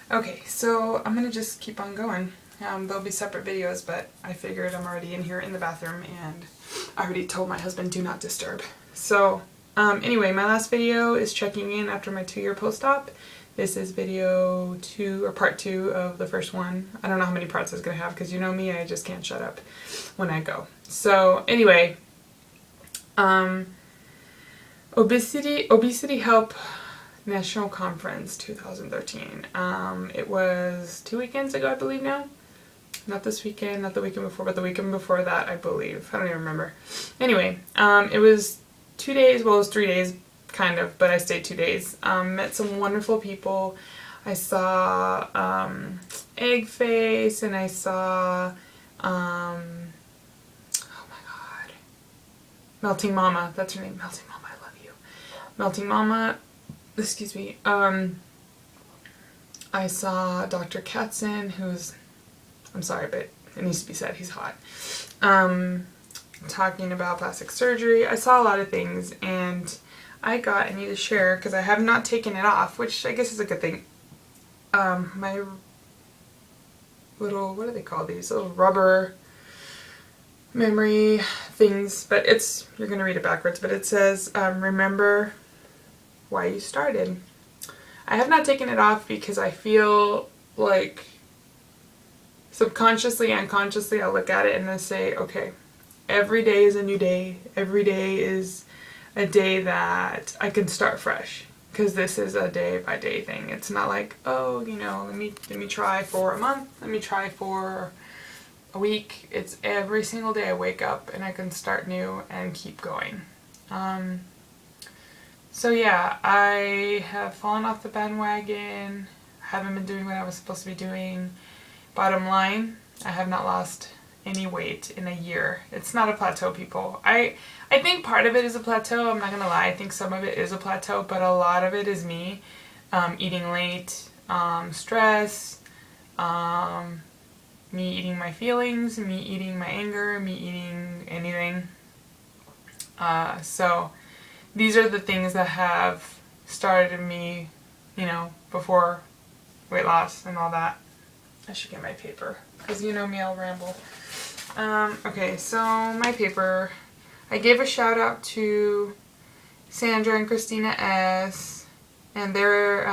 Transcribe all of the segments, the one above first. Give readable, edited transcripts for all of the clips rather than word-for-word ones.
Okay, so I'm gonna just keep on going. There'll be separate videos, but I figured I'm already in here in the bathroom and I already told my husband do not disturb. So anyway, my last video is checking in after my 2-year post-op. This is video 2 or part 2 of the first one. I don't know how many parts it's gonna have because you know me, I just can't shut up when I go. So anyway, Obesity Help National Conference 2013. It was 2 weekends ago, I believe now. Not this weekend, not the weekend before, but the weekend before that, I believe. I don't even remember. Anyway, it was 2 days, well, it was 3 days, kind of, but I stayed 2 days. Met some wonderful people. I saw Eggface, and I saw, oh my god, Melting Mama. That's her name, Melting Mama. I love you. Melting Mama. Excuse me. I saw Dr. Katzen, who's, I'm sorry, but it needs to be said, he's hot. Talking about plastic surgery. I saw a lot of things, and I need to share, because I have not taken it off, which I guess is a good thing. My little, what do they call these? Little rubber memory things, but you're going to read it backwards, but it says, remember why you started. I have not taken it off because I feel like subconsciously, unconsciously, I'll look at it and then say, okay, every day is a new day. Every day is a day that I can start fresh, because this is a day by day thing. It's not like, oh, you know, let me try for a month, let me try for a week. It's every single day I wake up and I can start new and keep going. So yeah, I have fallen off the bandwagon. I haven't been doing what I was supposed to be doing. Bottom line, I have not lost any weight in a year. It's not a plateau, people. I think part of it is a plateau. I'm not gonna lie. I think some of it is a plateau, but a lot of it is me eating late, stress, me eating my feelings, me eating my anger, me eating anything. So these are the things that have started me, you know, before weight loss and all that. I should get my paper, because you know me, I'll ramble. Okay, so my paper. I gave a shout out to Sandra and Christina S. And they're,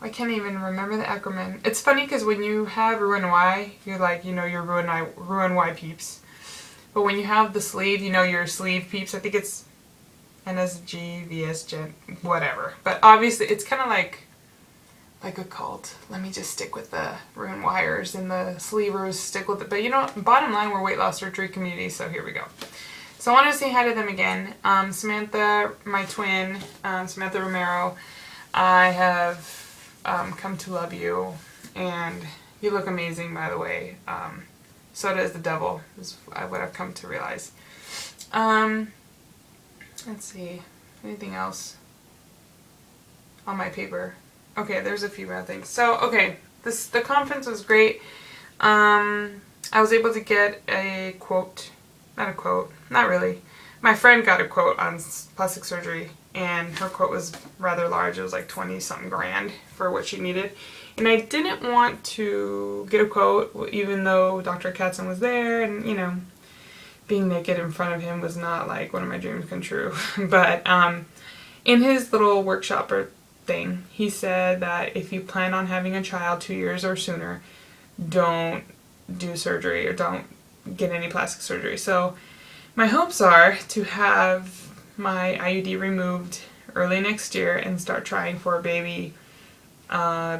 I can't even remember the acronym. It's funny because when you have Ruin Y, you're like, you know, you're Ruin Y peeps. But when you have the sleeve, you know, your sleeve peeps. I think it's NSG, VS, Gen, whatever. But obviously, it's kind of like a cult. Let me just stick with the Ruin Wires, and the sleevers stick with it. But you know, bottom line, we're weight loss surgery community, so here we go. So I wanted to say hi to them again. Samantha, my twin, Samantha Romero, I have come to love you, and you look amazing, by the way. So does the devil, is what I've come to realize. Let's see, anything else on my paper? Okay, there's a few more things. So, okay, the conference was great. I was able to get a quote, not really. My friend got a quote on plastic surgery, and her quote was rather large. It was like 20-something grand for what she needed. And I didn't want to get a quote, even though Dr. Katzen was there, and, you know, being naked in front of him was not like one of my dreams come true. But in his little workshop or thing, he said that if you plan on having a child 2 years or sooner, don't do surgery or don't get any plastic surgery. So my hopes are to have my IUD removed early next year and start trying for a baby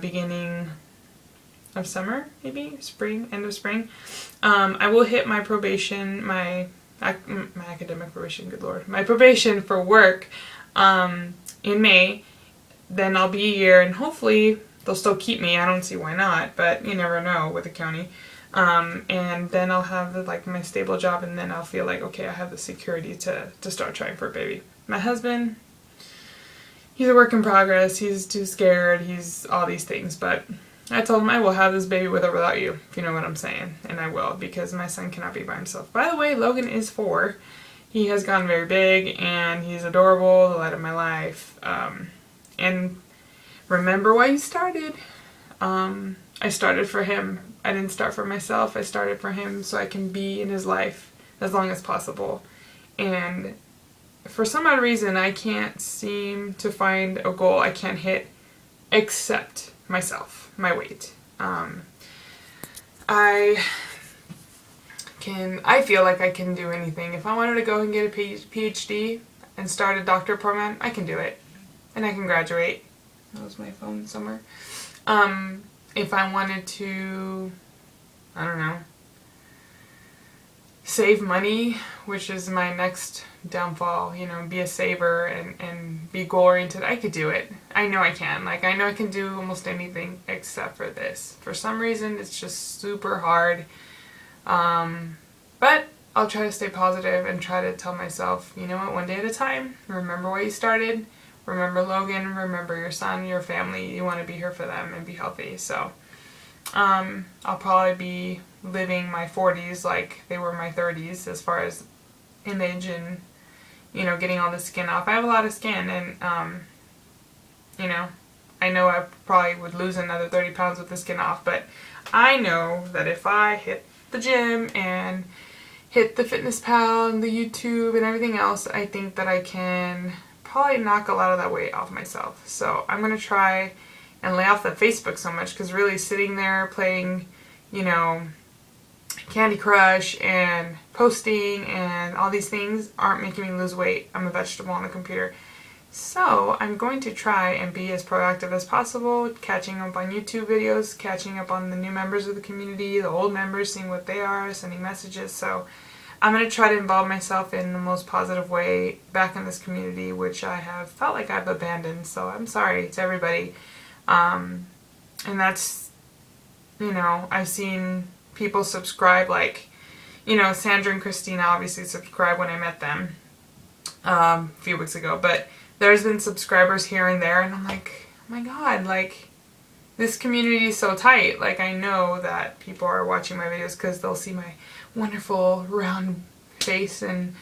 beginning of summer, maybe spring, end of spring. I will hit my probation, my academic probation, good lord, my probation for work in May. Then I'll be a year, and hopefully they'll still keep me. I don't see why not, but you never know with the county. And then I'll have like my stable job, and then I'll feel like, okay, I have the security to start trying for a baby. My husband, he's a work in progress. He's too scared. He's all these things, but I told him I will have this baby with or without you, if you know what I'm saying. And I will, because my son cannot be by himself. By the way, Logan is 4. He has gotten very big, and he's adorable, the light of my life. And remember why you started. I started for him. I didn't start for myself. I started for him so I can be in his life as long as possible. And for some odd reason, I can't seem to find a goal I can't hit except myself, my weight. I feel like I can do anything. If I wanted to go and get a PhD and start a doctor program, I can do it. And I can graduate. That was my phone somewhere. If I wanted to, I don't know, save money, which is my next downfall, you know, be a saver and be goal oriented, I could do it. I know I can. Like, I know I can do almost anything except for this. For some reason, it's just super hard. But I'll try to stay positive and try to tell myself, you know what, one day at a time. Remember why you started. Remember Logan. Remember your son, your family. You want to be here for them and be healthy. So, I'll probably be living my 40s like they were my 30s as far as image and, you know, getting all the skin off. I have a lot of skin and, you know I probably would lose another 30 pounds with the skin off, but I know that if I hit the gym and hit the fitness pal and the YouTube and everything else, I think that I can probably knock a lot of that weight off myself. So I'm going to try and lay off the Facebook so much, because really sitting there playing, you know, Candy Crush and posting and all these things aren't making me lose weight. I'm a vegetable on the computer. So I'm going to try and be as proactive as possible, catching up on YouTube videos, catching up on the new members of the community, the old members, seeing what they are, sending messages. So I'm going to try to involve myself in the most positive way back in this community, which I have felt like I've abandoned. So I'm sorry to everybody. And that's, you know, I've seen people subscribe, like, you know, Sandra and Christina obviously subscribed when I met them a few weeks ago, but there's been subscribers here and there, and I'm like, oh my god, like, this community is so tight. Like, I know that people are watching my videos because they'll see my wonderful round face and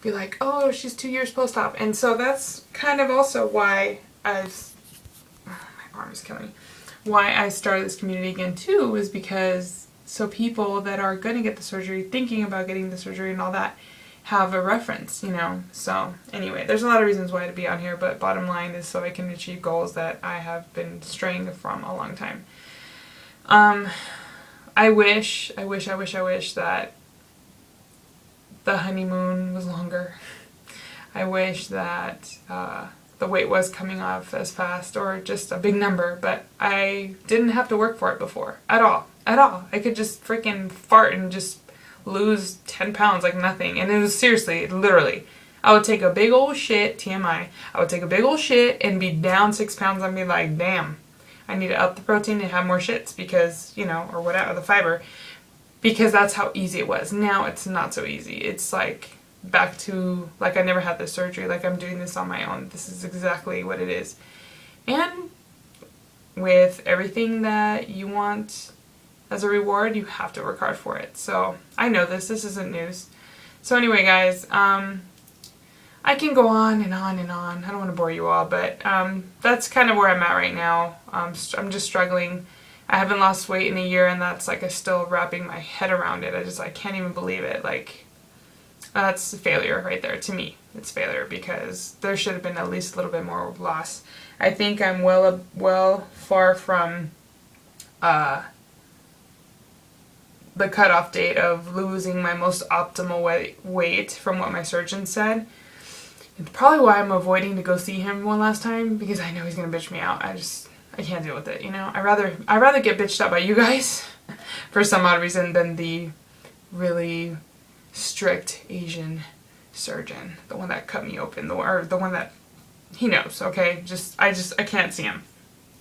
be like, oh, she's 2 years post-op. And so that's kind of also why my arm is killing me. Why I started this community again too, is because so people that are going to get the surgery, thinking about getting the surgery and all that, have a reference, you know. So anyway, there's a lot of reasons why to be on here, but bottom line is so I can achieve goals that I have been straying from a long time. I wish that the honeymoon was longer. I wish that the weight was coming off as fast, or just a big number, but I didn't have to work for it before. At all. I could just freaking fart and just lose 10 pounds like nothing. And it was seriously, literally, I would take a big old shit, TMI, I would take a big old shit and be down 6 pounds and be like, damn, I need to up the protein and have more shits because, you know, or whatever, the fiber, because that's how easy it was. Now it's not so easy. It's like back to, like, I never had this surgery, like I'm doing this on my own. This is exactly what it is. And with everything that you want as a reward, you have to work hard for it. So I know this isn't news. So anyway, guys, I can go on and on and on. I don't want to bore you all, but that's kind of where I'm at right now. I'm just struggling. I haven't lost weight in a year, and that's like I'm still wrapping my head around it. I can't even believe it. Like, that's a failure right there. To me, it's failure, because there should have been at least a little bit more loss. I think I'm well far from the cutoff date of losing my most optimal weight from what my surgeon said. It's probably why I'm avoiding to go see him one last time, because I know he's gonna bitch me out. I can't deal with it, you know. I'd rather get bitched out by you guys for some odd reason than the really strict Asian surgeon, the one that cut me open, the one that he knows. Okay, I can't see him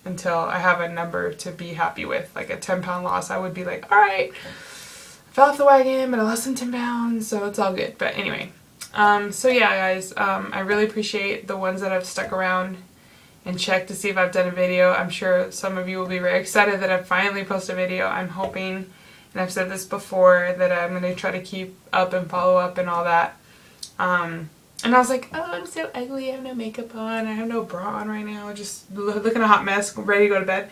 until I have a number to be happy with, like a 10-pound loss. I would be like, all right, I fell off the wagon, but I lost some 10 pounds, so it's all good. But anyway, so yeah, guys, I really appreciate the ones that have stuck around and checked to see if I've done a video. I'm sure some of you will be very excited that I've finally posted a video. I'm hoping, and I've said this before, that I'm going to try to keep up and follow up and all that. And I was like, oh, I'm so ugly. I have no makeup on. I have no bra on right now. Just looking a hot mess, ready to go to bed.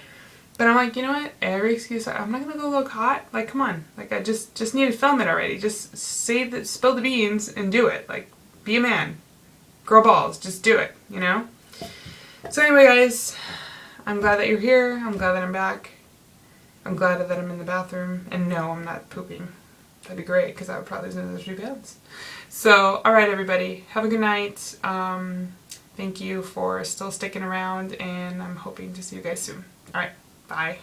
But I'm like, you know what? Every excuse, I'm not going to go look hot. Like, come on. Like, I just need to film it already. Just spill the beans and do it. Like, be a man. Grow balls. Just do it, you know? So anyway, guys, I'm glad that you're here. I'm glad that I'm back. I'm glad that I'm in the bathroom. And no, I'm not pooping. That'd be great, because I would probably lose another 3 pounds. So, alright everybody, have a good night. Thank you for still sticking around, and I'm hoping to see you guys soon. Alright, bye.